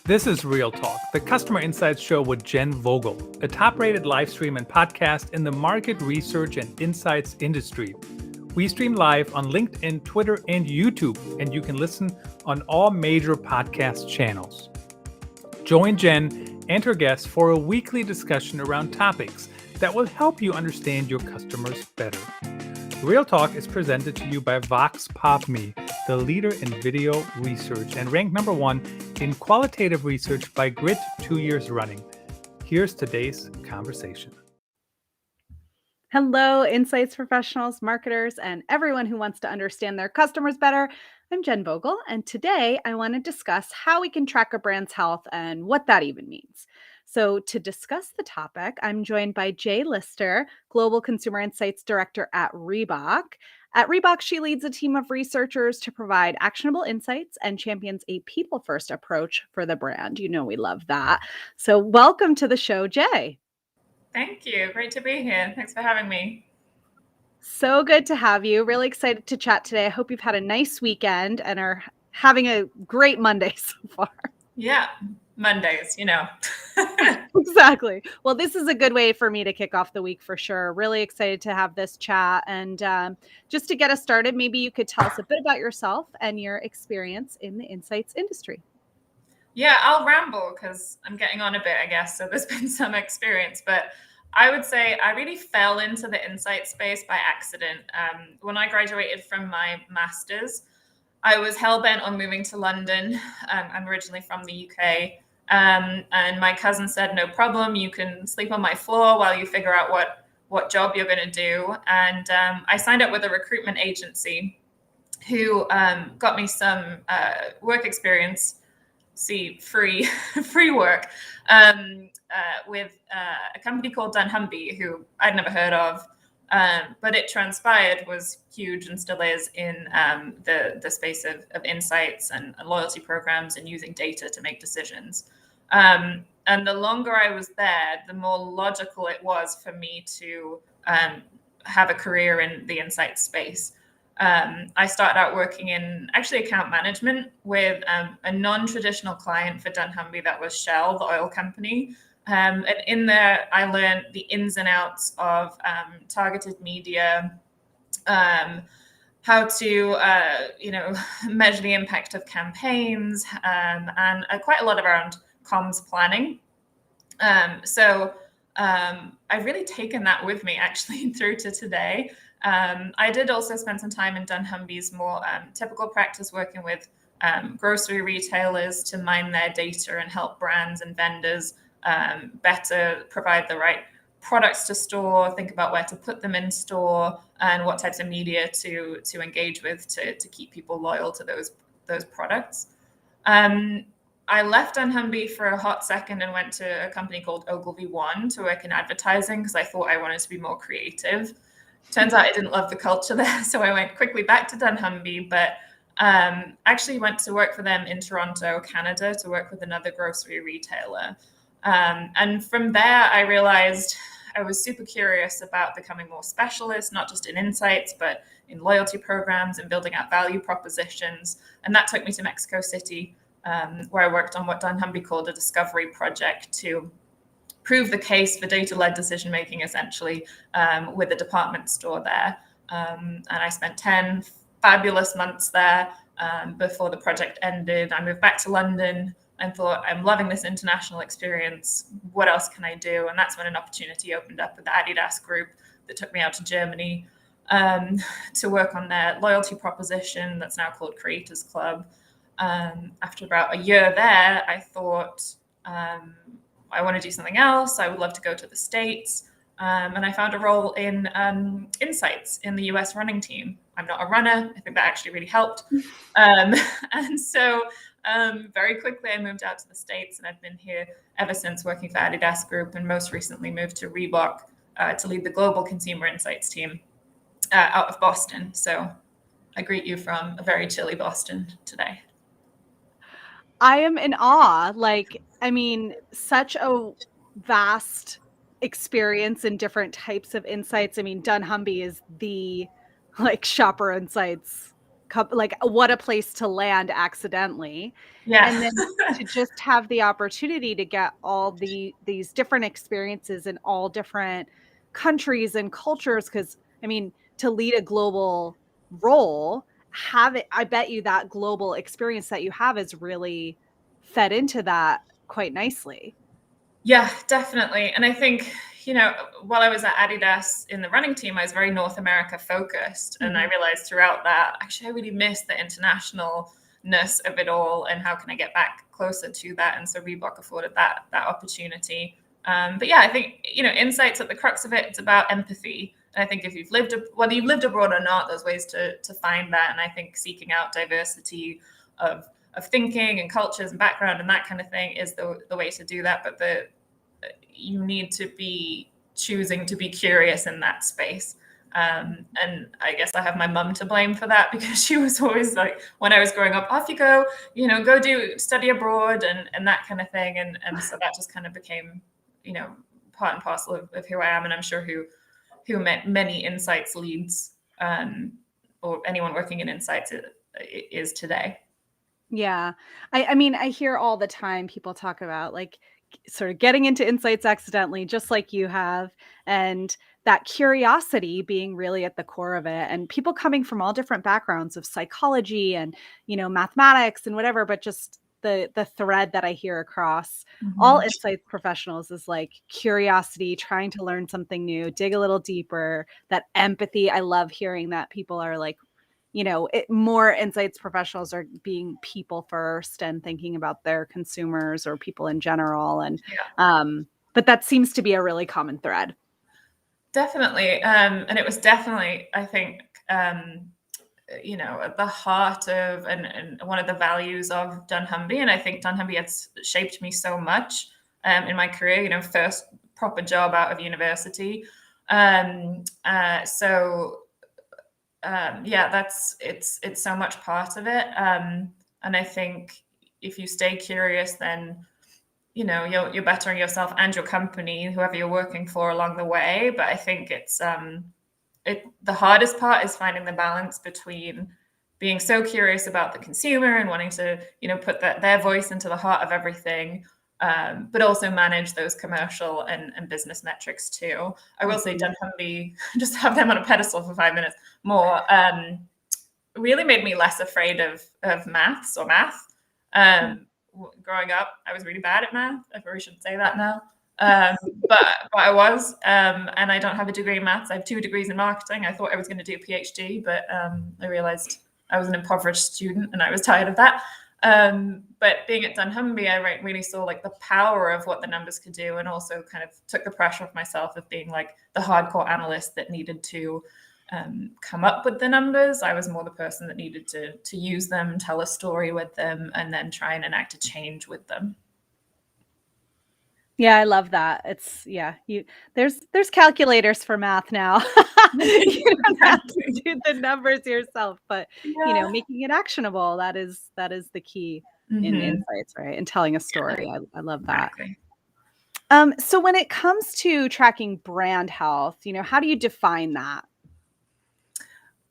This is Real Talk, the customer insights show with Jenn Vogel, a top-rated live stream and podcast in the market research and insights industry. We stream live on LinkedIn, Twitter, and YouTube, and you can listen on all major podcast channels. Join Jenn and her guests for a weekly discussion around topics that will help you understand your customers better. Real Talk is presented to you by Vox Pop Me, the leader in video research and ranked number 1 in qualitative research by Grit 2 years running. Here's today's conversation. Hello, insights professionals, marketers, and everyone who wants to understand their customers better. I'm Jenn Vogel, and today I want to discuss how we can track a brand's health and what that even means. So to discuss the topic, I'm joined by Jay Lister, Global Consumer Insights Director at Reebok. At Reebok, she leads a team of researchers to provide actionable insights and champions a people-first approach for the brand. You know we love that. So welcome to the show, Jay. Thank you. Great to be here. Thanks for having me. So good to have you. Really excited to chat today. I hope you've had a nice weekend and are having a great Monday so far. Yeah, Mondays, you know. Exactly. Well, this is a good way for me to kick off the week for sure. Really excited to have this chat. And just to get us started, maybe you could tell us a bit about yourself and your experience in the insights industry. Yeah, I'll ramble because I'm getting on a bit, I guess. So there's been some experience, but I would say I really fell into the insight space by accident. When I graduated from my master's, I was hell-bent on moving to London. I'm originally from the UK. And my cousin said, no problem, you can sleep on my floor while you figure out what job you're going to do. And I signed up with a recruitment agency who got me some work experience, free work, with a company called dunnhumby, who I'd never heard of. But it transpired was huge and still is in the space of insights and loyalty programs and using data to make decisions. And the longer I was there, the more logical it was for me to have a career in the insights space. I started out working in actually account management with a non-traditional client for dunnhumby that was Shell, the oil company. And in there, I learned the ins and outs of targeted media, how to, measure the impact of campaigns, and quite a lot around comms planning. So I've really taken that with me actually through to today. I did also spend some time in dunnhumby's more typical practice working with grocery retailers to mine their data and help brands and vendors better provide the right products to store, think about where to put them in store and what types of media to engage with to keep people loyal to those products. I left dunnhumby for a hot second and went to a company called Ogilvy One to work in advertising because I thought I wanted to be more creative. Turns out I didn't love the culture there, so I went quickly back to dunnhumby, but actually went to work for them in Toronto, Canada, to work with another grocery retailer. And from there, I realized I was super curious about becoming more specialist, not just in insights, but in loyalty programs and building out value propositions. And that took me to Mexico City, where I worked on what dunnhumby called a discovery project to prove the case for data-led decision-making, essentially, with a department store there. And I spent 10 fabulous months there before the project ended. I moved back to London and thought, I'm loving this international experience. What else can I do? And that's when an opportunity opened up with the Adidas group that took me out to Germany to work on their loyalty proposition that's now called Creators Club. After about a year there, I thought, I want to do something else. I would love to go to the States. And I found a role in insights in the US running team. I'm not a runner. I think that actually really helped. And so very quickly, I moved out to the States, and I've been here ever since, working for Adidas Group, and most recently moved to Reebok to lead the global consumer insights team out of Boston. So I greet you from a very chilly Boston today. I am in awe. Such a vast experience in different types of insights. I mean, dunnhumby is the shopper insights like what a place to land accidentally. Yeah. And then to just have the opportunity to get all these different experiences in all different countries and cultures. Cause I mean, to lead a global role, I bet you that global experience that you have is really fed into that quite nicely. Yeah, definitely. And I think, while I was at Adidas in the running team, I was very North America focused. And I realized throughout that, actually, I really missed the internationalness of it all. And how can I get back closer to that? And so Reebok afforded that opportunity. But yeah, I think, insights at the crux of it, it's about empathy. And I think if whether you've lived abroad or not, there's ways to find that. And I think seeking out diversity of thinking and cultures and background and that kind of thing is the way to do that. But you need to be choosing to be curious in that space. And I guess I have my mum to blame for that, because she was always like, when I was growing up, off you go, go study abroad and that kind of thing. And so that just kind of became, part and parcel of who I am. And I'm sure who many insights leads, or anyone working in insights is today. Yeah. I mean, I hear all the time people talk about like sort of getting into insights accidentally, just like you have, and that curiosity being really at the core of it. And people coming from all different backgrounds of psychology and, mathematics and whatever, but just the thread that I hear across all insights professionals is like curiosity, trying to learn something new, dig a little deeper, that empathy. I love hearing that people are like, more insights professionals are being people first and thinking about their consumers or people in general. And, but that seems to be a really common thread. Definitely. And it was definitely, I think, at the heart of and one of the values of dunnhumby. And I think dunnhumby has shaped me so much in my career, first proper job out of university. It's so much part of it. And I think if you stay curious, then you're bettering yourself and your company, whoever you're working for, along the way. But I think it's the hardest part is finding the balance between being so curious about the consumer and wanting to put their voice into the heart of everything, but also manage those commercial and business metrics too. I will say dunnhumby, just have them on a pedestal for 5 minutes more, really made me less afraid of math. Growing up, I was really bad at math. I probably shouldn't say that now. But I was, and I don't have a degree in maths. I have 2 degrees in marketing. I thought I was going to do a PhD, but I realized I was an impoverished student and I was tired of that. But being at dunnhumby, I really saw like the power of what the numbers could do, and also kind of took the pressure off myself of being like the hardcore analyst that needed to come up with the numbers. I was more the person that needed to use them, tell a story with them, and then try and enact a change with them. Yeah, I love that. It's there's calculators for math now. You don't have to do the numbers yourself, but making it actionable, that is the key in insights, right? And telling a story. I love that. Exactly. So when it comes to tracking brand health, how do you define that?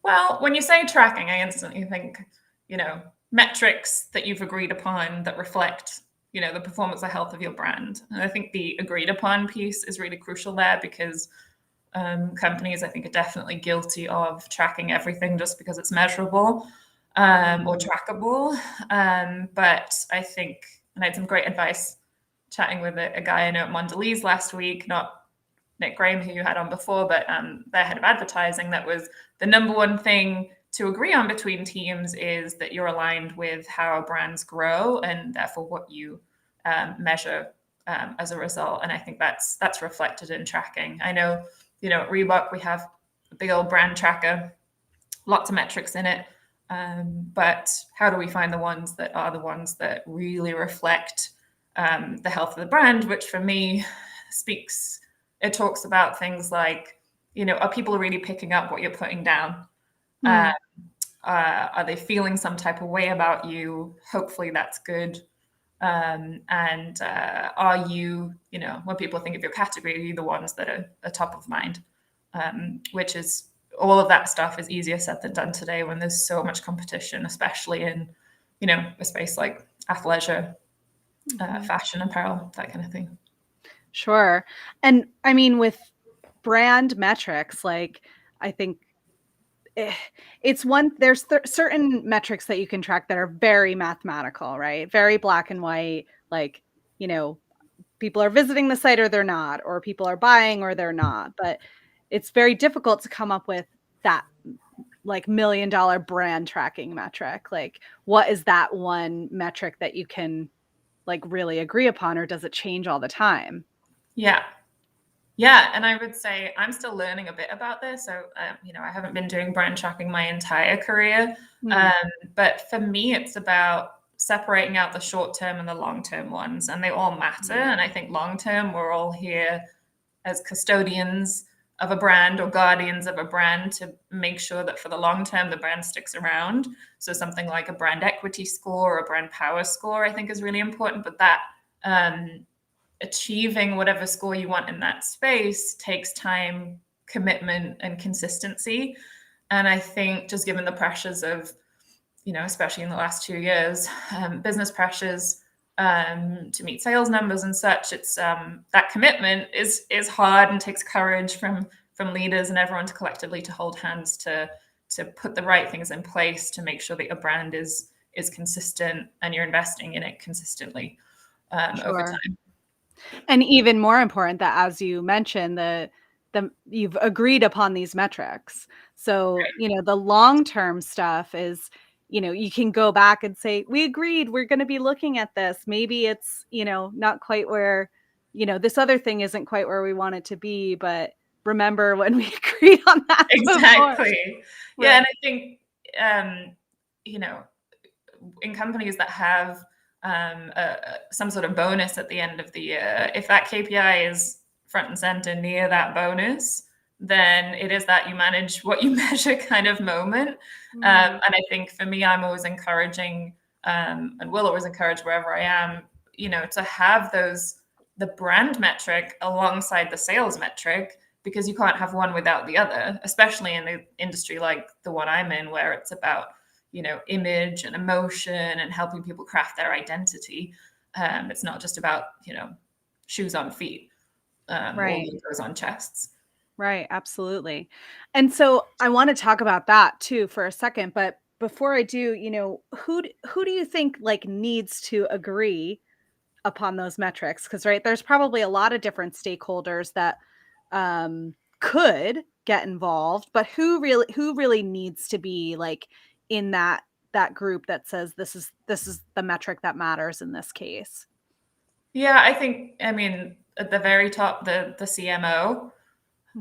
Well, when you say tracking, I instantly think, metrics that you've agreed upon that reflect, the performance or health of your brand. And I think the agreed upon piece is really crucial there, because companies, I think, are definitely guilty of tracking everything just because it's measurable or trackable. But I think, and I had some great advice chatting with a guy I know at Mondelez last week, not Nick Graham, who you had on before, but their head of advertising, that was the number one thing to agree on between teams is that you're aligned with how brands grow, and therefore what you measure as a result. And I think that's reflected in tracking. I know, at Reebok, we have a big old brand tracker, lots of metrics in it. But how do we find the ones that are the ones that really reflect the health of the brand, which for me it talks about things like, are people really picking up what you're putting down? Are they feeling some type of way about you? Hopefully that's good. And are you, when people think of your category, are you the ones that are top of mind? Which is all of that stuff is easier said than done today when there's so much competition, especially in, a space like athleisure, fashion, apparel, that kind of thing. Sure. And I mean, with brand metrics, like, I think it's there's certain metrics that you can track that are very mathematical, right? Very black and white, like, people are visiting the site or they're not, or people are buying or they're not. But it's very difficult to come up with that like $1 million brand tracking metric. Like, what is that one metric that you can like really agree upon, or does it change all the time? Yeah. Yeah. And I would say I'm still learning a bit about this. So, I haven't been doing brand tracking my entire career. But for me, it's about separating out the short term and the long term ones, and they all matter. And I think long term, we're all here as custodians of a brand or guardians of a brand to make sure that for the long term, the brand sticks around. So something like a brand equity score or a brand power score, I think is really important. But that achieving whatever score you want in that space takes time, commitment, and consistency. And I think just given the pressures of, especially in the last 2 years, business pressures to meet sales numbers and such, it's that commitment is hard and takes courage from leaders and everyone to collectively to hold hands to put the right things in place to make sure that your brand is consistent and you're investing in it consistently over time. And even more important that, as you mentioned, you've agreed upon these metrics. So, the long-term stuff is, you can go back and say, we agreed, we're going to be looking at this. Maybe it's, not quite where, this other thing isn't quite where we want it to be, but remember when we agreed on that Exactly. before. Yeah. And I think, in companies that have some sort of bonus at the end of the year, if that KPI is front and center near that bonus, then it is that you manage what you measure kind of moment. And I think for me, I'm always encouraging and will always encourage wherever I am, to have the brand metric alongside the sales metric, because you can't have one without the other, especially in an industry like the one I'm in, where it's about image and emotion and helping people craft their identity. It's not just about, shoes on feet, or logos on chests. Right. Absolutely. And so I want to talk about that too for a second, but before I do, who do you think like needs to agree upon those metrics? Because there's probably a lot of different stakeholders that could get involved, but who really needs to be like in that group that says this is the metric that matters in this case? Yeah, I think, at the very top, the CMO,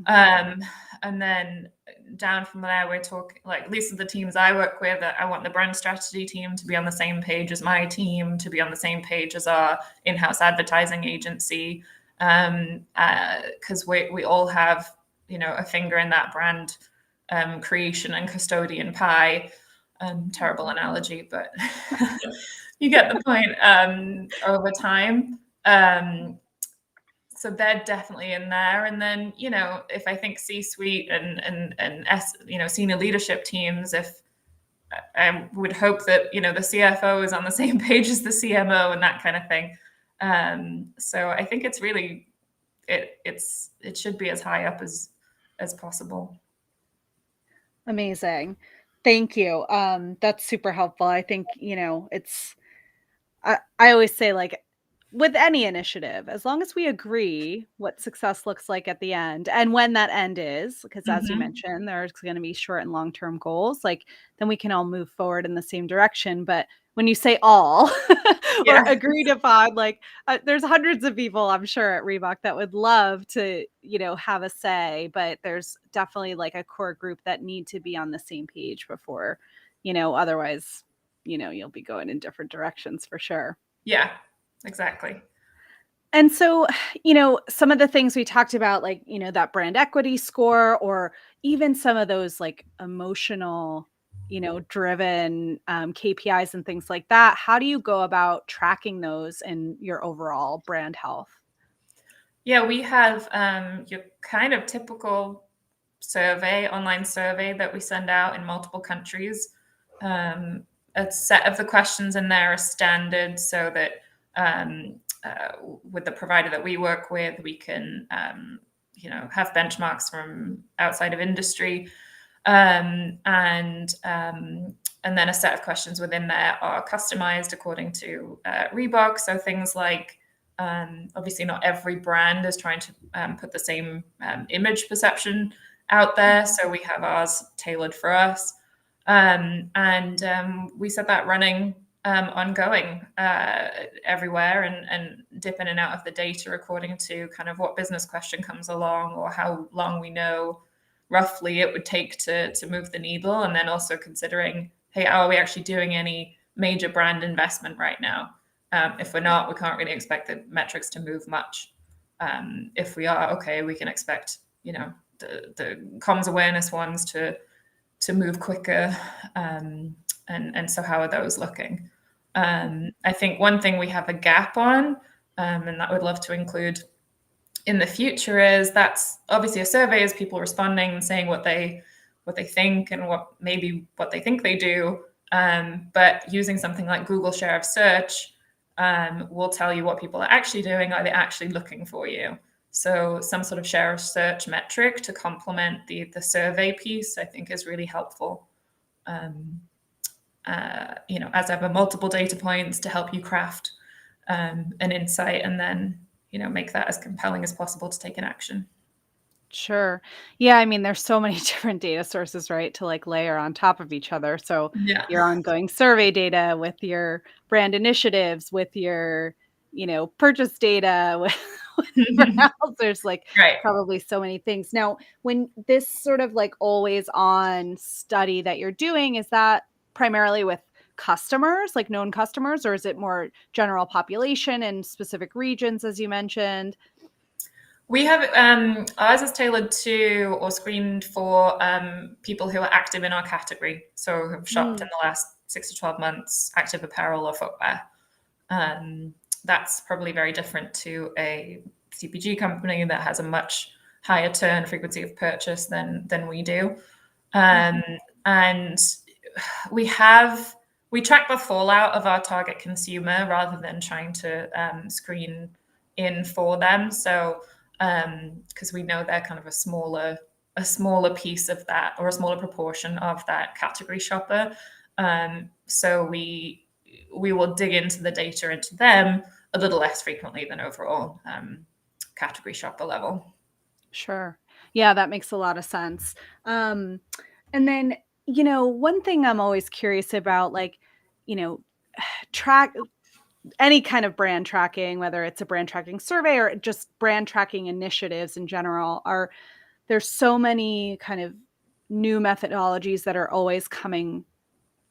and then down from there, we're talking, like, at least the teams I work with, that I want the brand strategy team to be on the same page as my team, to be on the same page as our in-house advertising agency, because we all have, a finger in that brand creation and custodian pie. Terrible analogy, but you get the point. Over time. So they're definitely in there. And then, if I think C-suite and senior leadership teams, if I would hope that, the CFO is on the same page as the CMO and that kind of thing. So I think it's really, it should be as high up as possible. Amazing. Thank you. That's super helpful. I think, I always say, like, with any initiative, as long as we agree what success looks like at the end and when that end is, because as you mentioned, there's going to be short and long-term goals, like, then we can all move forward in the same direction. But when you say all or agreed upon, like, there's hundreds of people, I'm sure, at Reebok that would love to, have a say, but there's definitely like a core group that need to be on the same page before, otherwise, you'll be going in different directions for sure. Yeah, exactly. And so, some of the things we talked about, like, that brand equity score, or even some of those like emotional, driven KPIs and things like that. How do you go about tracking those in your overall brand health? Yeah, we have your kind of typical online survey that we send out in multiple countries. A set of the questions in there are standard, so that with the provider that we work with, we can have benchmarks from outside of industry, and then a set of questions within there are customized according to Reebok. So things like, obviously not every brand is trying to put the same image perception out there. So we have ours tailored for us. And we set that running ongoing everywhere, and dip in and out of the data according to kind of what business question comes along, or how long we know roughly it would take to move the needle. And then also considering, hey, are we actually doing any major brand investment right now? If we're not, we can't really expect the metrics to move much. If we are, okay, we can expect, the comms awareness ones to move quicker. And so how are those looking? I think one thing we have a gap on, and that we'd love to include in the future, is that's obviously a survey, is people responding and saying what they think and what they think they do. But using something like Google share of search will tell you what people are actually doing. Are they actually looking for you? So some sort of share of search metric to complement the survey piece, I think, is really helpful. As ever, multiple data points to help you craft an insight, and then make that as compelling as possible to take an action. Sure. Yeah, I mean, there's so many different data sources, right, to like layer on top of each other. So Yeah. your ongoing survey data with your brand initiatives, with your, purchase data, with whatever else. There's like Right. probably so many things. Now, when this sort of like always on study that you're doing, is that primarily with customers, like known customers, or is it more general population in specific regions, as you mentioned? We have ours is tailored to or screened for people who are active in our category, so have shopped in the last 6 to 12 months, active apparel or footwear. That's probably very different to a CPG company that has a much higher turn frequency of purchase than we do. And we track the fallout of our target consumer rather than trying to screen in for them. So because we know they're kind of a smaller piece of that, or a smaller proportion of that category shopper. So we will dig into the data into them a little less frequently than overall category shopper level. Sure. Yeah, that makes a lot of sense. And then, one thing I'm always curious about, like, track any kind of brand tracking, whether it's a brand tracking survey or just brand tracking initiatives in general, there's so many kind of new methodologies that are always coming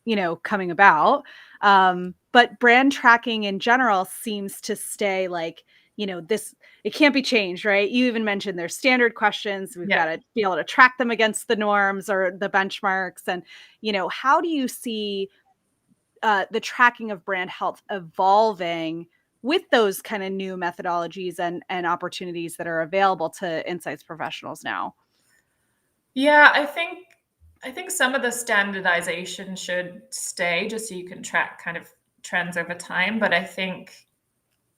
about. But brand tracking in general seems to stay like, it can't be changed, right? You even mentioned there's standard questions. We've got to be able to track them against the norms or the benchmarks. And, how do you see the tracking of brand health evolving with those kind of new methodologies and opportunities that are available to insights professionals now? Yeah, I think some of the standardization should stay, just so you can track kind of trends over time. But I think,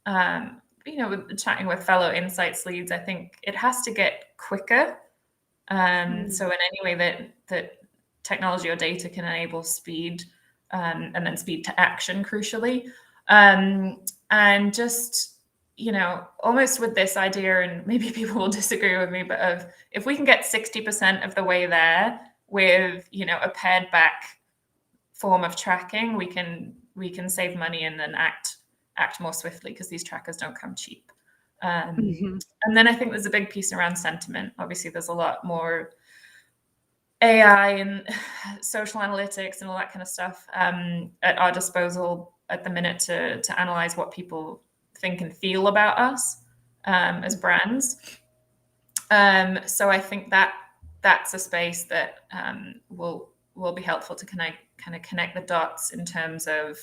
with chatting with fellow insights leads, I think it has to get quicker. So in any way that technology or data can enable speed, and then speed to action, crucially. And just, almost with this idea, and maybe people will disagree with me, but if we can get 60% of the way there with, a pared back form of tracking, we can save money and then act more swiftly, because these trackers don't come cheap. And then I think there's a big piece around sentiment. Obviously, there's a lot more AI and social analytics and all that kind of stuff at our disposal at the minute to analyze what people think and feel about us as brands. So I think that's a space that will be helpful to kind of connect the dots in terms of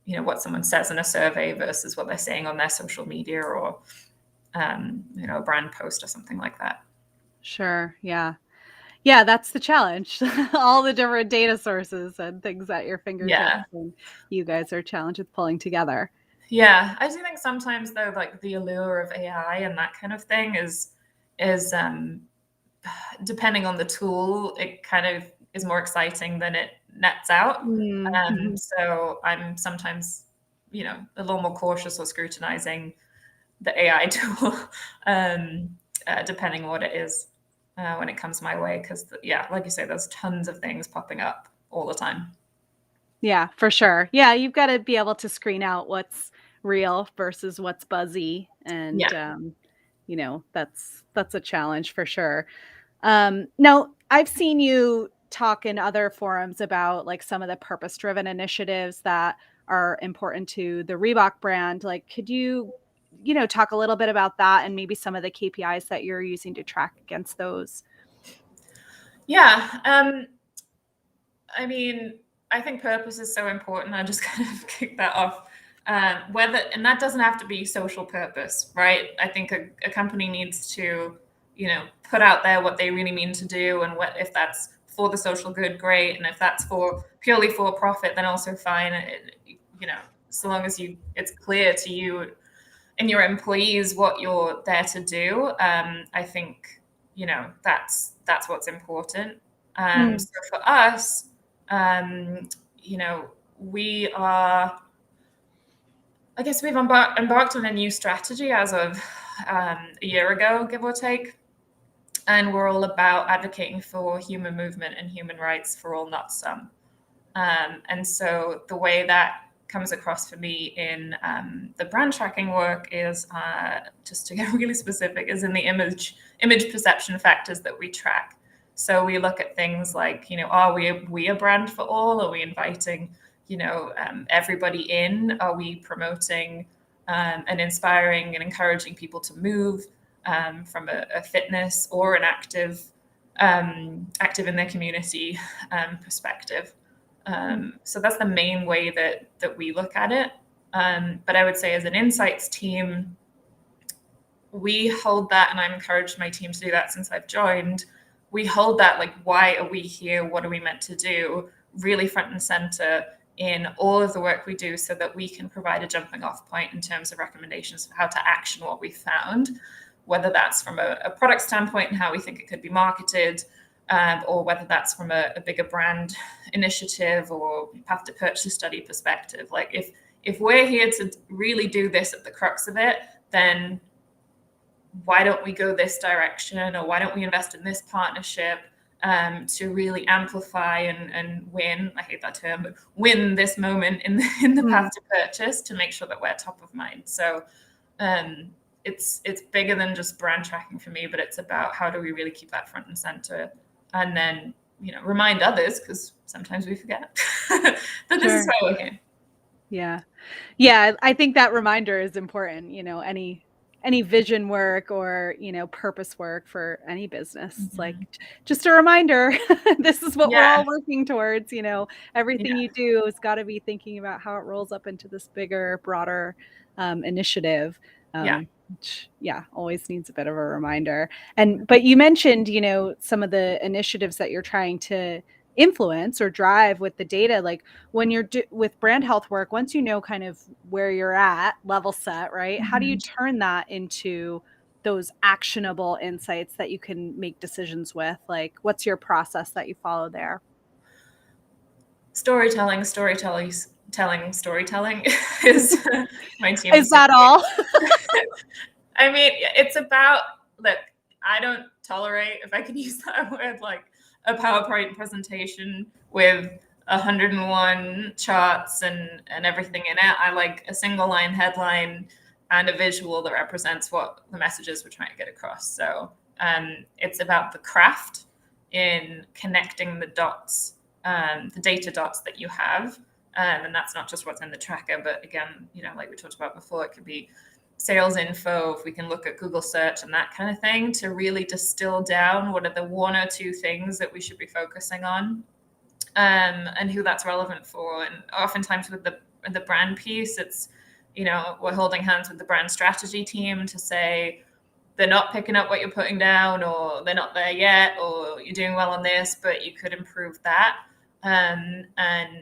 what someone says in a survey versus what they're saying on their social media, or a brand post or something like that. Sure. Yeah. Yeah, that's the challenge. All the different data sources and things at your fingertips, Yeah. and you guys are challenged with pulling together. Yeah, I do think sometimes though, like the allure of AI and that kind of thing is depending on the tool, it kind of is more exciting than it nets out. Mm-hmm. So I'm sometimes, a little more cautious or scrutinizing the AI tool, depending on what it is when it comes my way. Because like you say, there's tons of things popping up all the time. Yeah, for sure. Yeah, you've got to be able to screen out what's real versus what's buzzy, and Yeah. that's a challenge for sure. Now, I've seen you talk in other forums about like some of the purpose-driven initiatives that are important to the Reebok brand. Like, could you, talk a little bit about that and maybe some of the KPIs that you're using to track against those? Yeah. I mean, I think purpose is so important. I just kind of kick that off. And that doesn't have to be social purpose, right? I think a company needs to, put out there what they really mean to do, and what if that's for the social good, great, and if that's for purely for profit, then also fine. So long as it's clear to you and your employees what you're there to do. I think that's what's important. Mm. So for us, we are, I guess we've embarked on a new strategy as of a year ago, give or take. And we're all about advocating for human movement and human rights for all, not some. And so the way that comes across for me in the brand tracking work is, just to get really specific, is in the image perception factors that we track. So we look at things like, are we a brand for all? Are we inviting, everybody in? Are we promoting and inspiring and encouraging people to move from a fitness or an active in their community perspective? So that's the main way that we look at it. But I would say as an insights team, we hold that, and I've encouraged my team to do that since I've joined. We hold that, like, why are we here? What are we meant to do? Really front and center in all of the work we do, so that we can provide a jumping off point in terms of recommendations for how to action what we found, whether that's from a product standpoint and how we think it could be marketed, or whether that's from a bigger brand initiative or path to purchase study perspective. Like, if we're here to really do this at the crux of it, then why don't we go this direction, or why don't we invest in this partnership to really amplify and win, I hate that term, but win this moment in the path to purchase, to make sure that we're top of mind. So it's bigger than just brand tracking for me, but it's about how do we really keep that front and center, and then remind others, because sometimes we forget that this is why we're here. Yeah, I think that reminder is important. Any vision work or purpose work for any business, it's like just a reminder. This is what we're all working towards. Everything you do has got to be thinking about how it rolls up into this bigger, broader initiative. Which always needs a bit of a reminder. But you mentioned some of the initiatives that you're trying to influence or drive with the data. Like, when you're with brand health work, once kind of where you're at, level set, right? How do you turn that into those actionable insights that you can make decisions with? Like, what's your process that you follow there? Storytelling is my team. Is that all? I mean, it's about, look, I don't tolerate, if I can use that word, like a PowerPoint presentation with 101 charts and everything in it. I like a single line headline and a visual that represents what the messages we're trying to get across. So it's about the craft in connecting the dots, the data dots that you have. And that's not just what's in the tracker, but again, like we talked about before, it could be sales info, if we can look at Google search and that kind of thing, to really distill down what are the one or two things that we should be focusing on, and who that's relevant for. And oftentimes with the brand piece, it's, we're holding hands with the brand strategy team to say, they're not picking up what you're putting down, or they're not there yet, or you're doing well on this, but you could improve that. And,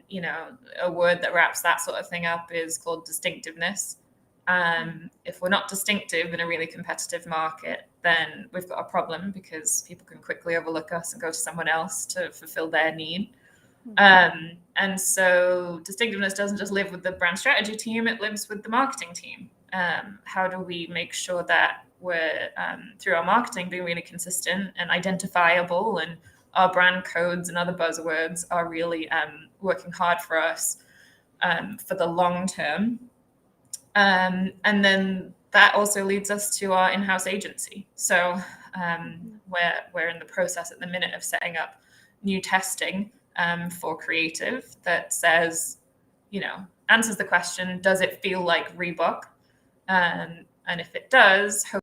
you know, a word that wraps that sort of thing up is called distinctiveness. If we're not distinctive in a really competitive market, then we've got a problem, because people can quickly overlook us and go to someone else to fulfill their need. And so distinctiveness doesn't just live with the brand strategy team, it lives with the marketing team. How do we make sure that we're, through our marketing, being really consistent and identifiable, and our brand codes and other buzzwords are really working hard for us for the long term. And then that also leads us to our in-house agency. So we're in the process at the minute of setting up new testing for creative that says, you know, answers the question, does it feel like Reebok? And if it does, hopefully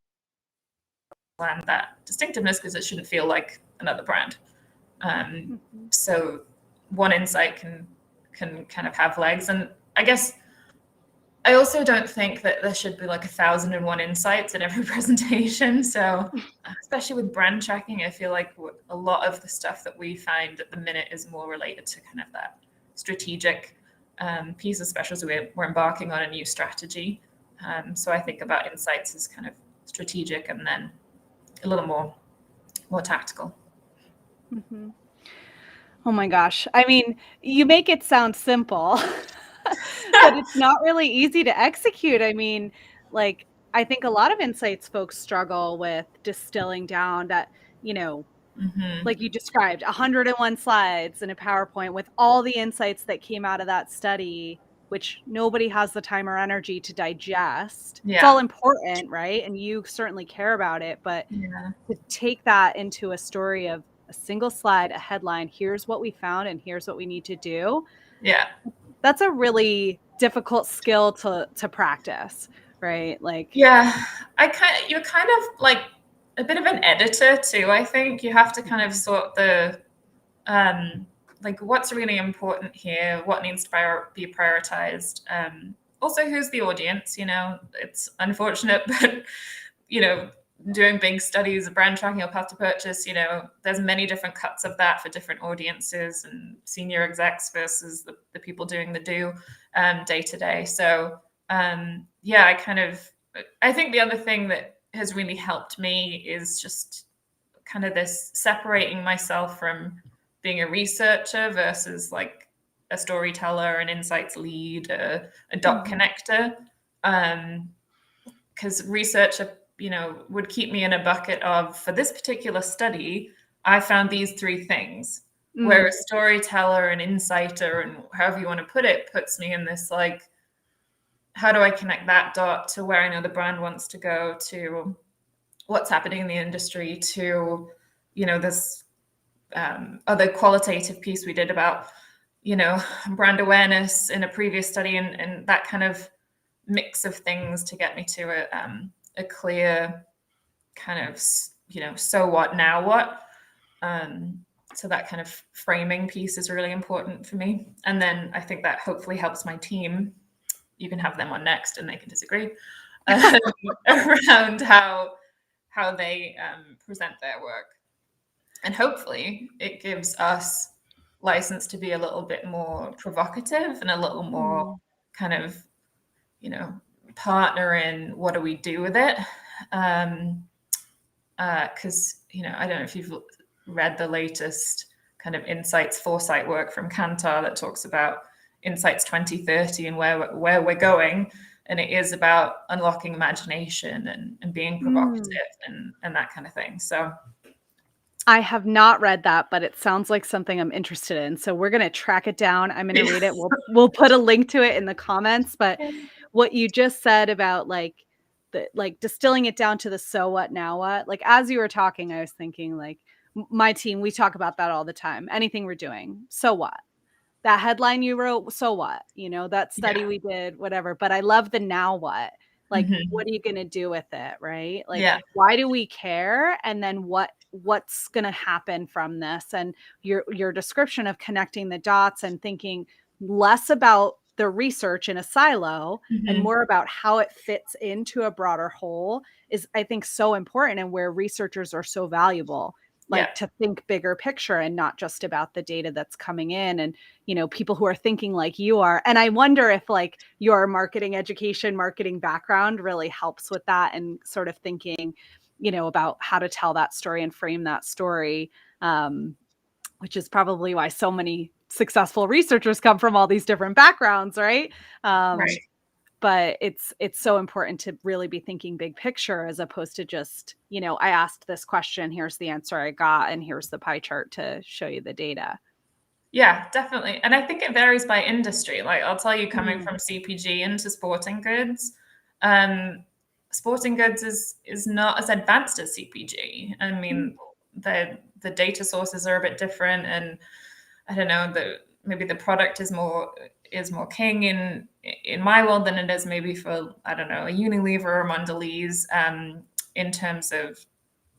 land that distinctiveness, because it shouldn't feel like another brand. So one insight can kind of have legs. And I guess I also don't think that there should be like 1,001 insights in every presentation. So especially with brand tracking, I feel like a lot of the stuff that we find at the minute is more related to kind of that strategic piece, especially as we're embarking on a new strategy. So I think about insights as kind of strategic and then a little more tactical. Mm-hmm. Oh my gosh. I mean, you make it sound simple, but it's not really easy to execute. I mean, like, I think a lot of insights folks struggle with distilling down that, you know, like you described, 101 slides in a PowerPoint with all the insights that came out of that study, which nobody has the time or energy to digest. Yeah. It's all important, right? And you certainly care about it, but to take that into a story of a single slide, a headline, here's what we found and here's what we need to do. Yeah. That's a difficult skill to practice, right? Like, yeah, you're kind of like a bit of an editor too. I think you have to kind of sort the like what's really important here, what needs to be prioritized. Also, who's the audience? You know, it's unfortunate, but you know, doing big studies of brand tracking or path to purchase, you know, there's many different cuts of that for different audiences, and senior execs versus the people doing the day to day. So yeah, I think the other thing that has really helped me is just kind of this separating myself from being a researcher versus like a storyteller, an insights lead, a dot connector. Because researcher, you know, would keep me in a bucket of, for this particular study, I found these 3 things. Where a storyteller, an insighter, and however you want to put it, puts me in this like, how do I connect that dot to where I know the brand wants to go, to what's happening in the industry, to, you know, this other qualitative piece we did about, you know, brand awareness in a previous study, and that kind of mix of things to get me to a clear kind of, you know, so what, now what? So that kind of framing piece is really important for me. And then I think that hopefully helps my team. You can have them on next and they can disagree around how they present their work. And hopefully it gives us license to be a little bit more provocative and a little more kind of, you know, partner in what do we do with it. Because, you know, I don't know if you've read the latest kind of insights foresight work from Kantar that talks about insights 2030 and where we're going. And it is about unlocking imagination and being provocative and that kind of thing. So I have not read that, but it sounds like something I'm interested in. So we're going to track it down. I'm going to read it. We'll put a link to it in the comments. But what you just said about like distilling it down to the so what, now what, like as you were talking, I was thinking like my team, we talk about that all the time. Anything we're doing, so what? That headline you wrote, so what? You know, that study we did, whatever. But I love the now what. Like, what are you going to do with it, right? Like, why do we care? And then what's going to happen from this? And your description of connecting the dots and thinking less about the research in a silo and more about how it fits into a broader whole is, I think, so important, and where researchers are so valuable, like to think bigger picture and not just about the data that's coming in, and, you know, people who are thinking like you are. And I wonder if like your marketing education, marketing background really helps with that, and sort of thinking, you know, about how to tell that story and frame that story, which is probably why so many successful researchers come from all these different backgrounds, right? Right. But it's so important to really be thinking big picture, as opposed to just, you know, I asked this question, here's the answer I got, and here's the pie chart to show you the data. Yeah, definitely. And I think it varies by industry. Like, I'll tell you, coming from CPG into sporting goods, sporting goods is not as advanced as CPG. I mean, the data sources are a bit different, and I don't know, maybe the product is more king in my world than it is maybe for, I don't know, a Unilever or Mondelez, in terms of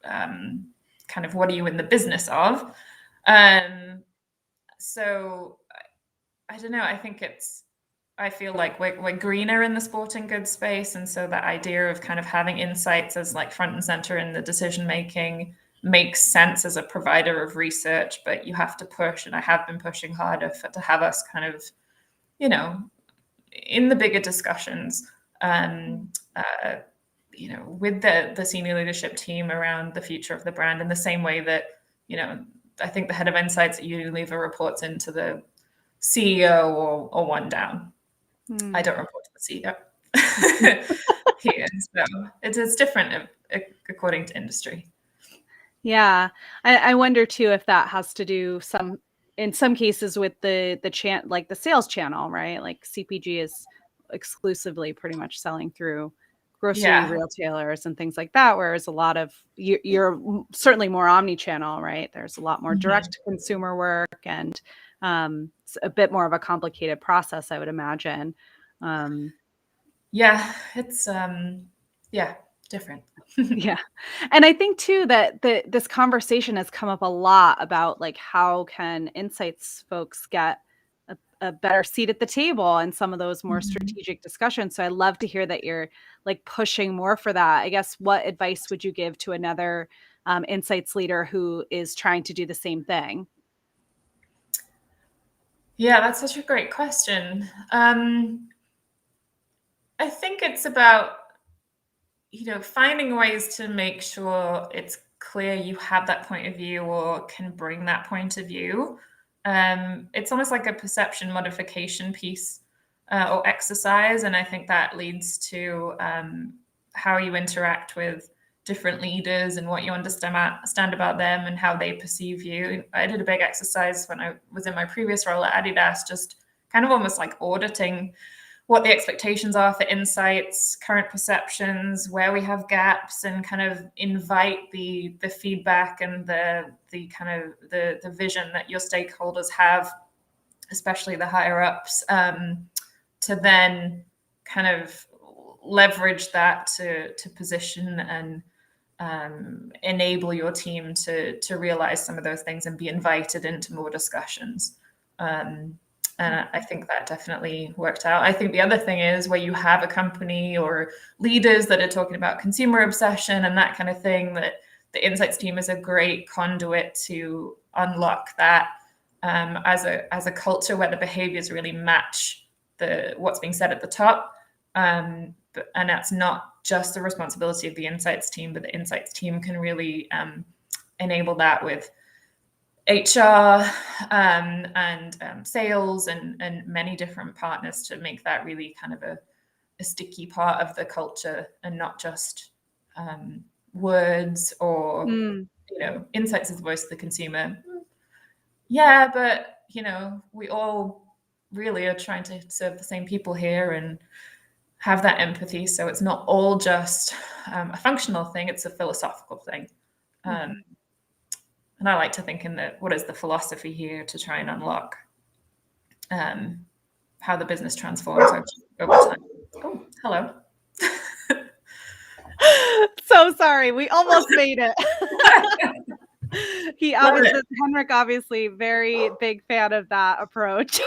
kind of what are you in the business of. So I don't know. I feel like we're greener in the sporting goods space. And so that idea of kind of having insights as like front and center in the decision making makes sense as a provider of research, but you have to push, and I have been pushing harder to have us kind of, you know, in the bigger discussions, you know, with the senior leadership team around the future of the brand, in the same way that, you know, I think the head of insights at Unilever reports into the CEO or one down. I don't report to the CEO here. So it's different according to industry. Yeah. I wonder too if that has to do in some cases with the like the sales channel, right? Like CPG is exclusively pretty much selling through grocery retailers and things like that, whereas a lot of you're certainly more omni-channel, right? There's a lot more direct consumer work, and it's a bit more of a complicated process, I would imagine. It's different. Yeah. And I think too that this conversation has come up a lot about like, how can insights folks get a better seat at the table in some of those more strategic discussions. So I love to hear that you're like pushing more for that. I guess, what advice would you give to another insights leader who is trying to do the same thing? Yeah, that's such a great question. I think it's about, you know, finding ways to make sure it's clear you have that point of view or can bring that point of view. It's almost like a perception modification piece or exercise. And I think that leads to how you interact with different leaders and what you understand about them and how they perceive you. I did a big exercise when I was in my previous role at Adidas, just kind of almost like auditing what the expectations are for insights, current perceptions, where we have gaps, and kind of invite the feedback and the kind of the vision that your stakeholders have, especially the higher ups, to then kind of leverage that to position and enable your team to realize some of those things and be invited into more discussions. And I think that definitely worked out. I think the other thing is, where you have a company or leaders that are talking about consumer obsession and that kind of thing, that the insights team is a great conduit to unlock that as a culture where the behaviors really match what's being said at the top. And that's not just the responsibility of the insights team, but the insights team can really enable that with HR and sales and many different partners to make that really kind of a sticky part of the culture, and not just words or, you know, insights as the voice of the consumer. Yeah, but, you know, we all really are trying to serve the same people here and have that empathy. So it's not all just a functional thing, it's a philosophical thing. And I like to think in what is the philosophy here to try and unlock how the business transforms over time. Oh, hello. So sorry, we almost made it. Henrik obviously very big fan of that approach.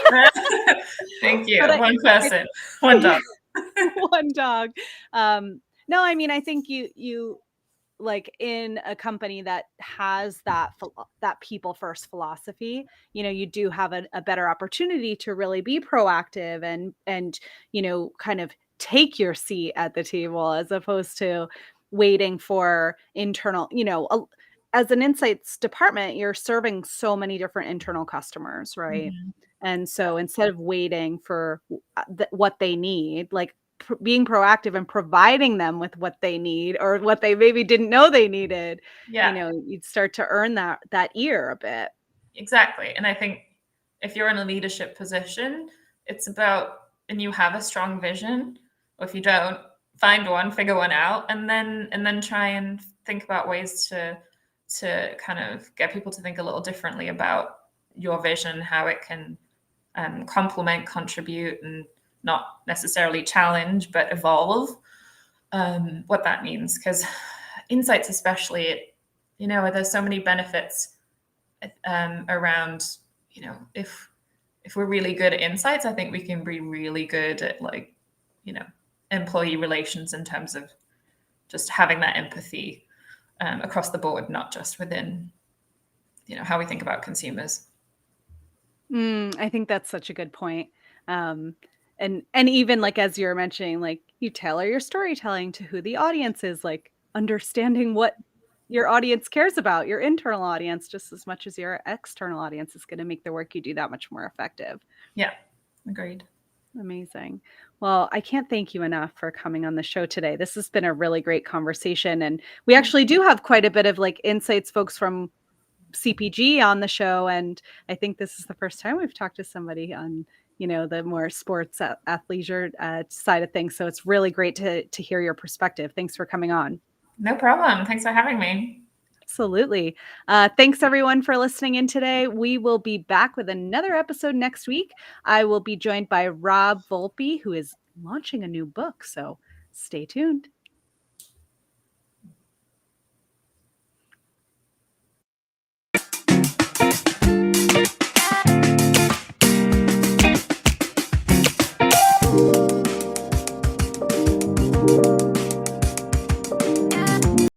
Thank you. But One person, one dog. one dog. No, I mean, I think you like in a company that has that people first philosophy, you do have a better opportunity to really be proactive and kind of take your seat at the table as opposed to waiting for internal, as an insights department, you're serving so many different internal customers, right? Mhm. And so instead of waiting for what they need, like being proactive and providing them with what they need or what they maybe didn't know they needed, Yeah, you'd start to earn that ear a bit. exactly. And I think if you're in a leadership position, it's about, and you have a strong vision, or if you don't, find one, figure one out, and then try and think about ways to kind of get people to think a little differently about your vision, how it can complement, contribute, and not necessarily challenge, but evolve. What that means, because insights, especially, there's so many benefits around, if we're really good at insights, I think we can be really good at you know, employee relations in terms of just having that empathy across the board, not just within, how we think about consumers. I think that's such a good point. Um, and even like as you're mentioning, like you tailor your storytelling to who the audience is, like understanding what your audience cares about, your internal audience, just as much as your external audience is going to make the work you do that much more effective. Yeah, agreed. Amazing. Well, I can't thank you enough for coming on the show today. This has been a really great conversation. And we actually do have quite a bit of like insights folks from CPG on the show. And I think this is the first time we've talked to somebody on, the more sports athleisure side of things. So it's really great to hear your perspective. Thanks for coming on. No problem. Thanks for having me. Absolutely. Thanks everyone for listening in today. We will be back with another episode next week. I will be joined by Rob Volpe, who is launching a new book. So stay tuned.